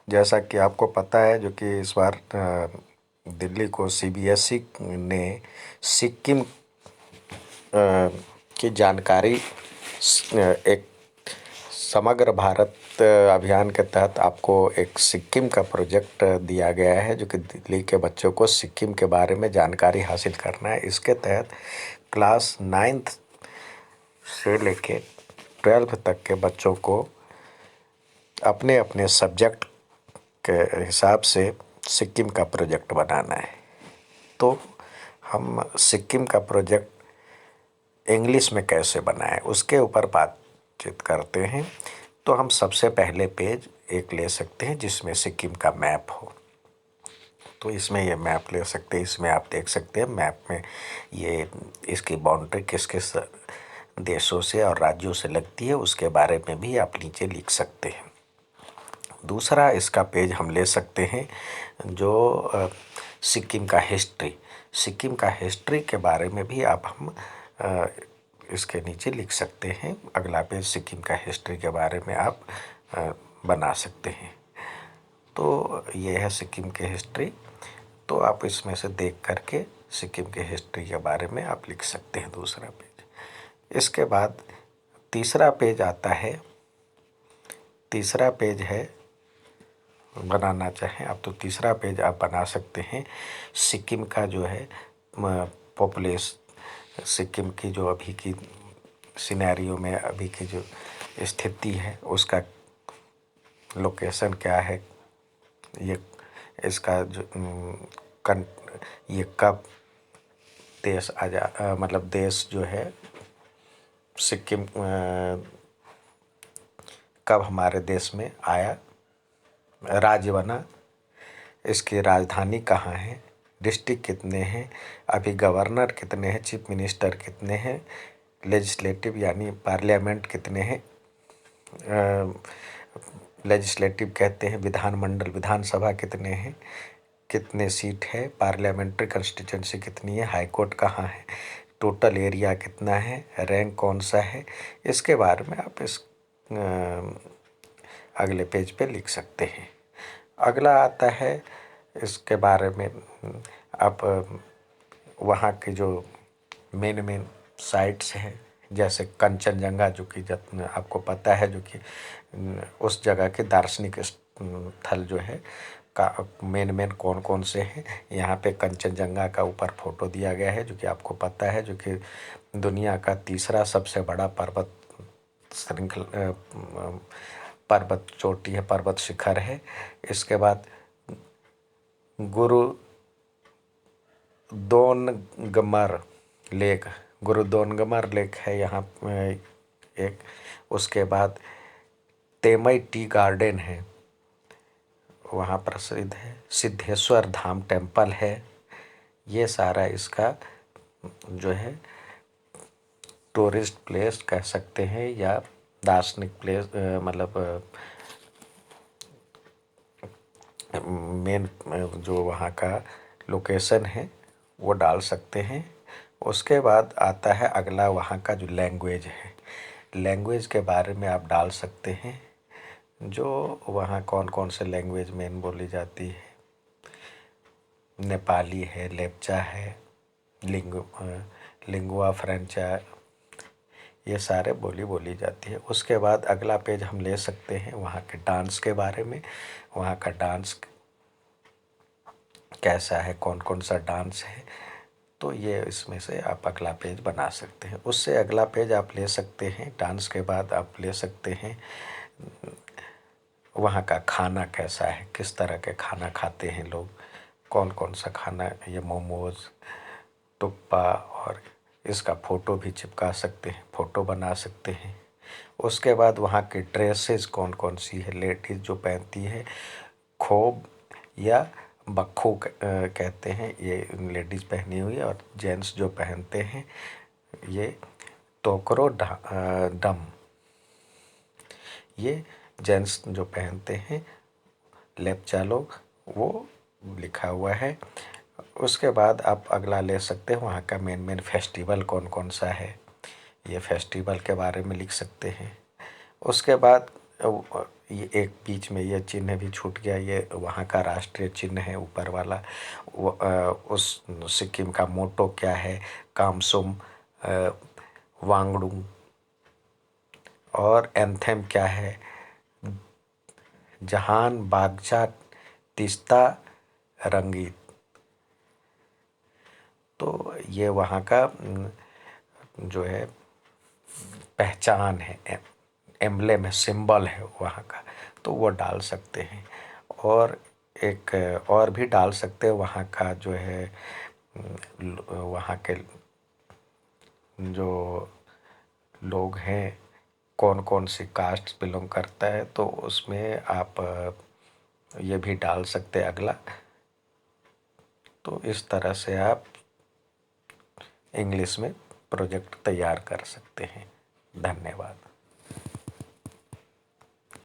जैसा कि आपको पता है जो कि इस बार दिल्ली को सीबीएसई ने सिक्किम की जानकारी एक समग्र भारत अभियान के तहत आपको एक सिक्किम का प्रोजेक्ट दिया गया है, जो कि दिल्ली के बच्चों को सिक्किम के बारे में जानकारी हासिल करना है। इसके तहत क्लास 9th से लेके 12th तक के बच्चों को अपने अपने सब्जेक्ट के हिसाब से सिक्किम का प्रोजेक्ट बनाना है। तो हम सिक्किम का प्रोजेक्ट इंग्लिश में कैसे बनाएं उसके ऊपर बातचीत करते हैं। तो हम सबसे पहले पेज एक ले सकते हैं जिसमें सिक्किम का मैप हो। तो इसमें ये मैप ले सकते हैं। इसमें आप देख सकते हैं मैप में ये इसकी बाउंड्री किस किस देशों से और राज्यों से लगती है उसके बारे में भी आप नीचे लिख सकते हैं। दूसरा इसका पेज हम ले सकते हैं जो सिक्किम का हिस्ट्री के बारे में भी आप हम इसके नीचे लिख सकते हैं। अगला पेज सिक्किम का हिस्ट्री के बारे में आप बना सकते हैं। तो ये है सिक्किम की हिस्ट्री। तो आप इसमें से देख करके सिक्किम के हिस्ट्री के बारे में आप लिख सकते हैं दूसरा पेज। इसके बाद तीसरा पेज आता है। तीसरा पेज है बनाना चाहें आप तो तीसरा पेज आप बना सकते हैं सिक्किम का जो है पॉपुलेशन, सिक्किम की जो अभी की सिनेरियो में अभी की जो स्थिति है उसका लोकेशन क्या है, ये इसका जो ये कब देश मतलब देश जो है सिक्किम कब हमारे देश में आया, राज्य बना, इसकी राजधानी कहाँ है, डिस्ट्रिक्ट कितने हैं, अभी गवर्नर कितने हैं, चीफ मिनिस्टर कितने हैं, लेजिस्लेटिव यानी पार्लियामेंट कितने हैं, लेजिस्लेटिव कहते हैं विधानमंडल, विधानसभा कितने हैं, कितने सीट है, पार्लियामेंट्री कंस्टिट्यूंसी कितनी है, हाई कोर्ट कहाँ है, टोटल एरिया कितना है, रैंक कौन सा है, इसके बारे में आप इस अगले पेज पे लिख सकते हैं। अगला आता है इसके बारे में आप वहाँ के जो मेन साइट्स हैं जैसे कंचनजंगा, जो कि आपको पता है जो कि उस जगह के दार्शनिक स्थल जो है का मेन कौन कौन से हैं। यहाँ पे कंचनजंगा का ऊपर फोटो दिया गया है जो कि आपको पता है जो कि दुनिया का तीसरा सबसे बड़ा पर्वत श्रृंखला पर्वत चोटी है, पर्वत शिखर है। इसके बाद गुरुदोनगमर लेक है यहाँ एक। उसके बाद तेमई टी गार्डन है, वहाँ प्रसिद्ध है। सिद्धेश्वर धाम टेम्पल है। ये सारा इसका जो है टूरिस्ट प्लेस कह सकते हैं या दार्शनिक प्लेस मतलब मेन जो वहाँ का लोकेशन है वो डाल सकते हैं। उसके बाद आता है अगला वहाँ का जो लैंग्वेज है, लैंग्वेज के बारे में आप डाल सकते हैं जो वहाँ कौन कौन से लैंग्वेज मेन बोली जाती है। नेपाली है, लेप्चा है, लिंगुआ फ्रेंचा, ये सारे बोली जाती है। उसके बाद अगला पेज हम ले सकते हैं वहाँ के डांस के बारे में, वहाँ का डांस कैसा है, कौन कौन सा डांस है। तो ये इसमें से आप अगला पेज बना सकते हैं। उससे अगला पेज आप ले सकते हैं, डांस के बाद आप ले सकते हैं वहाँ का खाना कैसा है, किस तरह के खाना खाते हैं लोग, कौन कौन सा खाना, ये मोमोज, टुप्पा, और इसका फ़ोटो भी चिपका सकते हैं, फ़ोटो बना सकते हैं। उसके बाद वहाँ की ड्रेसेस कौन कौन सी है, लेडीज़ जो पहनती है खोब या बक्खू कहते हैं, ये लेडीज़ पहनी हुई है, और जेंट्स जो पहनते हैं ये टोकरो डम, ये जेंट्स जो पहनते हैं लेप्चा लोग, वो लिखा हुआ है। उसके बाद आप अगला ले सकते हैं वहाँ का मेन फेस्टिवल कौन कौन सा है, ये फेस्टिवल के बारे में लिख सकते हैं। उसके बाद ये एक बीच में ये चिन्ह भी छूट गया, ये वहाँ का राष्ट्रीय चिन्ह है ऊपर वाला। उस सिक्किम का मोटो क्या है, कामसुम वांगडुंग। और एंथेम क्या है, जहान बागचा तिस्ता रंगीत। तो ये वहाँ का जो है पहचान है, एम्बलेम है, सिंबल है वहाँ का, तो वो डाल सकते हैं। और एक और भी डाल सकते हैं, वहाँ का जो है वहाँ के जो लोग हैं, कौन कौन सी कास्ट बिलोंग करता है, तो उसमें आप ये भी डाल सकते हैं अगला। तो इस तरह से आप इंग्लिश में प्रोजेक्ट तैयार कर सकते हैं। धन्यवाद।